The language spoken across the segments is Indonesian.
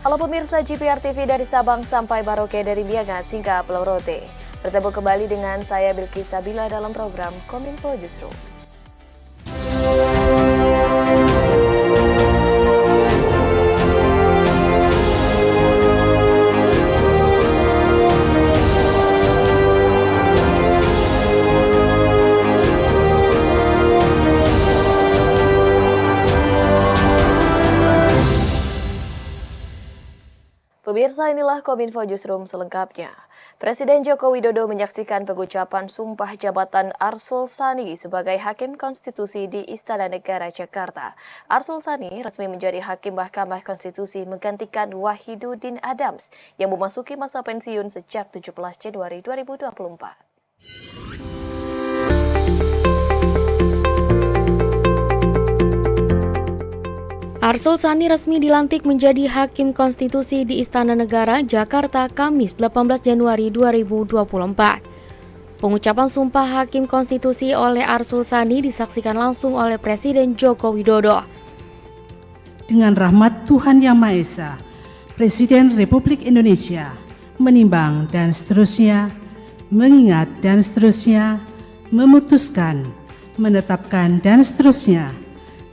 Halo pemirsa GPR TV dari Sabang sampai Merauke, dari Miangas hingga Pulau Rote. Bertemu kembali dengan saya Bilqis Sabila dalam program Kominfo Justru. Pemirsa, inilah Kominfo Justrum selengkapnya. Presiden Joko Widodo menyaksikan pengucapan sumpah jabatan Arsul Sani sebagai Hakim Konstitusi di Istana Negara Jakarta. Arsul Sani resmi menjadi Hakim Mahkamah Konstitusi menggantikan Wahidudin Adams yang memasuki masa pensiun sejak 17 Januari 2024. Arsul Sani resmi dilantik menjadi Hakim Konstitusi di Istana Negara, Jakarta, Kamis 18 Januari 2024. Pengucapan sumpah Hakim Konstitusi oleh Arsul Sani disaksikan langsung oleh Presiden Joko Widodo. Dengan rahmat Tuhan Yang Maha Esa, Presiden Republik Indonesia menimbang dan seterusnya, mengingat dan seterusnya, memutuskan, menetapkan dan seterusnya,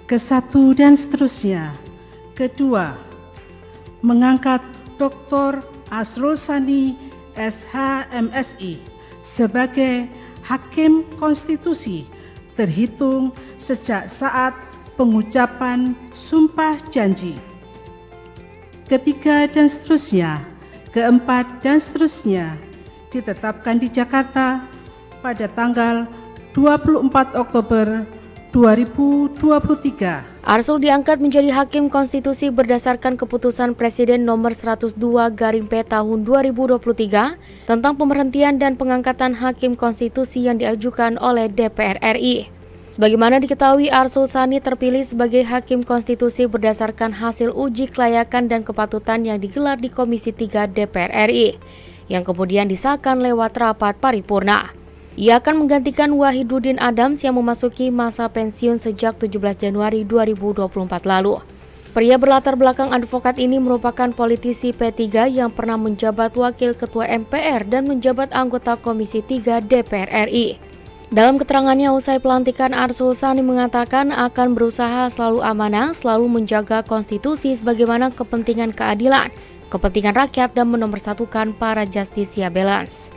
ke-1 dan seterusnya. Kedua, mengangkat Dr. Arsul Sani SH.MSI sebagai Hakim Konstitusi terhitung sejak saat pengucapan sumpah janji. Ketiga dan seterusnya, keempat dan seterusnya ditetapkan di Jakarta pada tanggal 24 Oktober 2023. Arsul diangkat menjadi Hakim Konstitusi berdasarkan keputusan Presiden nomor 102/P tahun 2023 tentang pemberhentian dan pengangkatan Hakim Konstitusi yang diajukan oleh DPR RI. Sebagaimana diketahui, Arsul Sani terpilih sebagai Hakim Konstitusi berdasarkan hasil uji kelayakan dan kepatutan yang digelar di Komisi 3 DPR RI, yang kemudian disahkan lewat rapat paripurna. Ia akan menggantikan Wahidudin Adams yang memasuki masa pensiun sejak 17 Januari 2024 lalu. Pria berlatar belakang advokat ini merupakan politisi P3 yang pernah menjabat Wakil Ketua MPR dan menjabat anggota Komisi 3 DPR RI. Dalam keterangannya usai pelantikan, Arsul Sani mengatakan akan berusaha selalu amanah, selalu menjaga konstitusi sebagaimana kepentingan keadilan, kepentingan rakyat dan menomorsatukan para justisia balance.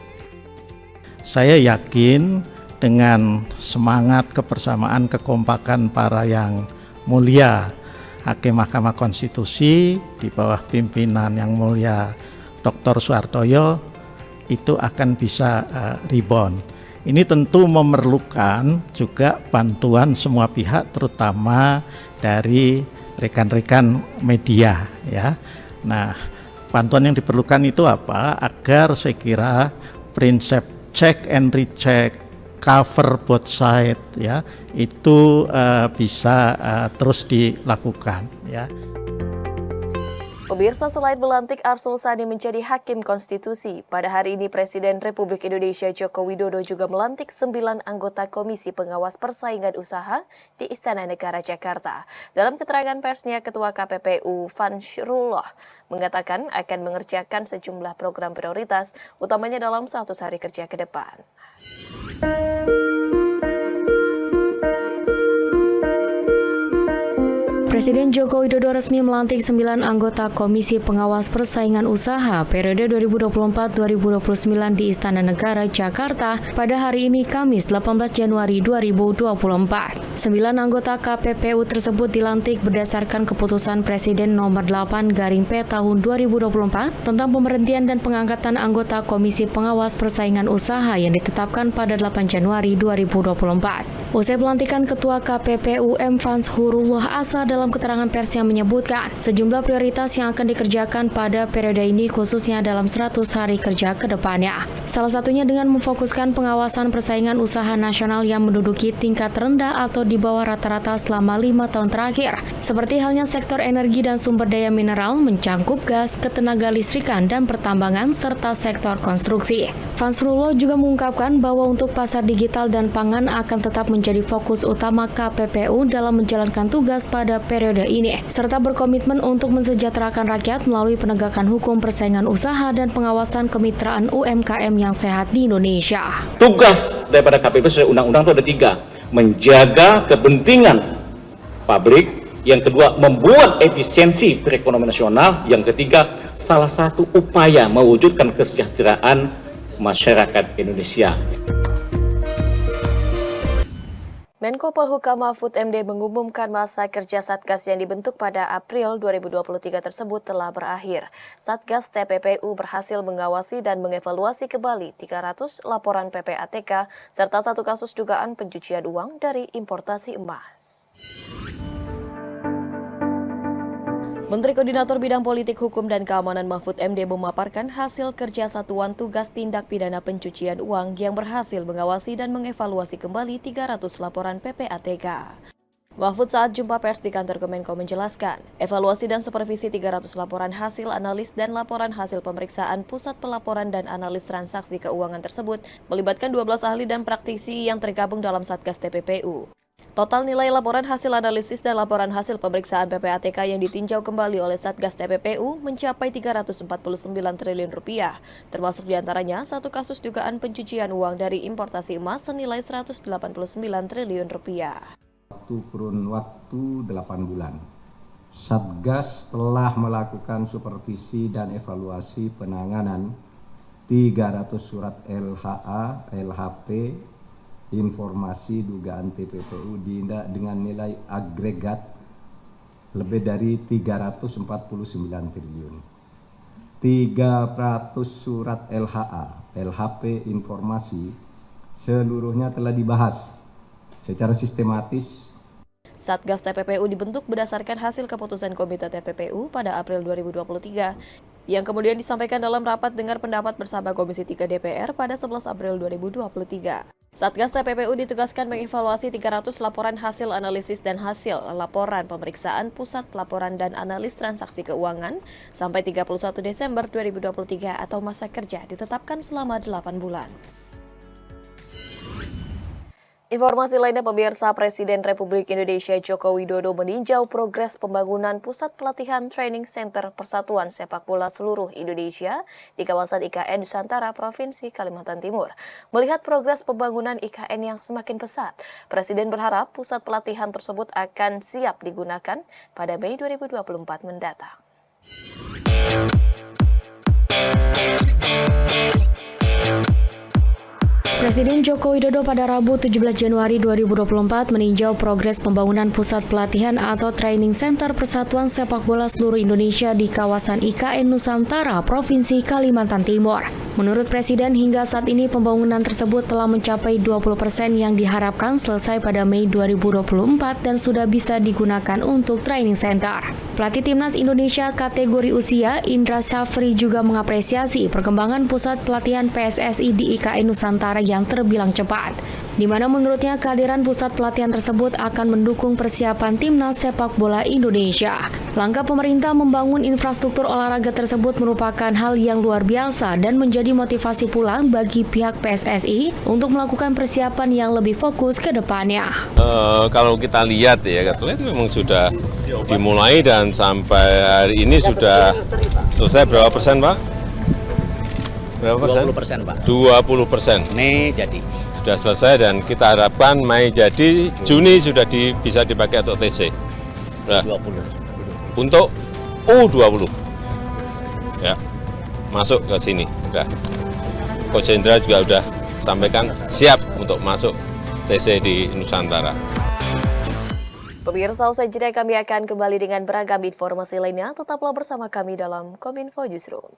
Saya yakin dengan semangat kebersamaan, kekompakan para yang mulia Hakim Mahkamah Konstitusi di bawah pimpinan yang mulia Dr. Soehartoyo itu akan bisa rebound. Ini tentu memerlukan juga bantuan semua pihak, terutama dari rekan-rekan media ya. Nah, bantuan yang diperlukan itu apa? Agar saya kira prinsip check and recheck, cover both side ya, itu bisa terus dilakukan ya. Pemirsa, selain melantik Arsul Sani menjadi Hakim Konstitusi, pada hari ini Presiden Republik Indonesia Joko Widodo juga melantik 9 anggota Komisi Pengawas Persaingan Usaha di Istana Negara Jakarta. Dalam keterangan persnya, Ketua KPPU Fansrullah mengatakan akan mengerjakan sejumlah program prioritas, utamanya dalam 100 hari kerja ke depan. Presiden Joko Widodo resmi melantik 9 anggota Komisi Pengawas Persaingan Usaha periode 2024-2029 di Istana Negara Jakarta pada hari ini Kamis 18 Januari 2024. 9 anggota KPPU tersebut dilantik berdasarkan keputusan Presiden nomor 8/P tahun 2024 tentang pemberhentian dan pengangkatan anggota Komisi Pengawas Persaingan Usaha yang ditetapkan pada 8 Januari 2024. Usai pelantikan, Ketua KPPU M. Fansrullah Asa dalam keterangan persnya menyebutkan sejumlah prioritas yang akan dikerjakan pada periode ini khususnya dalam 100 hari kerja ke depannya. Salah satunya dengan memfokuskan pengawasan persaingan usaha nasional yang menduduki tingkat rendah atau di bawah rata-rata selama 5 tahun terakhir, seperti halnya sektor energi dan sumber daya mineral, mencangkup gas, ketenaga listrikan, dan pertambangan, serta sektor konstruksi. Fansrullah juga mengungkapkan bahwa untuk pasar digital dan pangan akan tetap menjadi fokus utama KPPU dalam menjalankan tugas pada periode periode ini, serta berkomitmen untuk mensejahterakan rakyat melalui penegakan hukum persaingan usaha dan pengawasan kemitraan UMKM yang sehat di Indonesia. Tugas daripada KPP sesuai undang-undang itu ada 3, menjaga kepentingan pabrik, yang kedua membuat efisiensi perekonomian nasional, yang ketiga salah satu upaya mewujudkan kesejahteraan masyarakat Indonesia. Menko Polhukam Mahfud MD mengumumkan masa kerja Satgas yang dibentuk pada April 2023 tersebut telah berakhir. Satgas TPPU berhasil mengawasi dan mengevaluasi kembali 300 laporan PPATK serta 1 kasus dugaan pencucian uang dari importasi emas. Menteri Koordinator Bidang Politik, Hukum, dan Keamanan Mahfud MD memaparkan hasil kerja Satuan Tugas Tindak Pidana Pencucian Uang yang berhasil mengawasi dan mengevaluasi kembali 300 laporan PPATK. Mahfud saat jumpa pers di kantor Kemenko menjelaskan, evaluasi dan supervisi 300 laporan hasil analis dan laporan hasil pemeriksaan Pusat Pelaporan dan Analis Transaksi Keuangan tersebut melibatkan 12 ahli dan praktisi yang tergabung dalam Satgas TPPU. Total nilai laporan hasil analisis dan laporan hasil pemeriksaan PPATK yang ditinjau kembali oleh Satgas TPPU mencapai 349 triliun rupiah, termasuk diantaranya 1 kasus dugaan pencucian uang dari importasi emas senilai 189 triliun rupiah. Kurun waktu 8 bulan, Satgas telah melakukan supervisi dan evaluasi penanganan 300 surat LHA, LHP, informasi dugaan TPPU dengan nilai agregat lebih dari 349 triliun. 300 surat LHA, LHP informasi seluruhnya telah dibahas secara sistematis. Satgas TPPU dibentuk berdasarkan hasil keputusan Komite TPPU pada April 2023 yang kemudian disampaikan dalam rapat dengar pendapat bersama Komisi 3 DPR pada 11 April 2023. Satgas TPPU ditugaskan mengevaluasi 300 laporan hasil analisis dan hasil laporan pemeriksaan Pusat Pelaporan dan Analis Transaksi Keuangan sampai 31 Desember 2023 atau masa kerja ditetapkan selama 8 bulan. Informasi lainnya, pemirsa, Presiden Republik Indonesia Joko Widodo meninjau progres pembangunan Pusat Pelatihan Training Center Persatuan Sepak Bola Seluruh Indonesia di kawasan IKN Nusantara, Provinsi Kalimantan Timur. Melihat progres pembangunan IKN yang semakin pesat, Presiden berharap pusat pelatihan tersebut akan siap digunakan pada Mei 2024 mendatang. Presiden Joko Widodo pada Rabu 17 Januari 2024 meninjau progres pembangunan Pusat Pelatihan atau Training Center Persatuan Sepak Bola Seluruh Indonesia di kawasan IKN Nusantara, Provinsi Kalimantan Timur. Menurut Presiden, hingga saat ini pembangunan tersebut telah mencapai 20% yang diharapkan selesai pada Mei 2024 dan sudah bisa digunakan untuk training center. Pelatih Timnas Indonesia kategori usia, Indra Syafri, juga mengapresiasi perkembangan Pusat Pelatihan PSSI di IKN Nusantara yang terbilang cepat, di mana menurutnya kehadiran pusat pelatihan tersebut akan mendukung persiapan Timnas Sepak Bola Indonesia. Langkah pemerintah membangun infrastruktur olahraga tersebut merupakan hal yang luar biasa dan menjadi motivasi pula bagi pihak PSSI untuk melakukan persiapan yang lebih fokus ke depannya. Kalau kita lihat ya, memang sudah dimulai dan sampai hari ini sudah selesai berapa persen, Pak? Berapa persen? 20% Pak. 20%. Mei jadi. Sudah selesai dan kita harapkan Mei jadi, Juni sudah bisa dipakai untuk TC. Nah, 20. untuk U20. Ya, masuk ke sini. Udah. Coach Hendra juga udah sampaikan siap untuk masuk TC di Nusantara. Pemirsa, usai jeda kami akan kembali dengan beragam informasi lainnya. Tetaplah bersama kami dalam Kominfo Newsroom.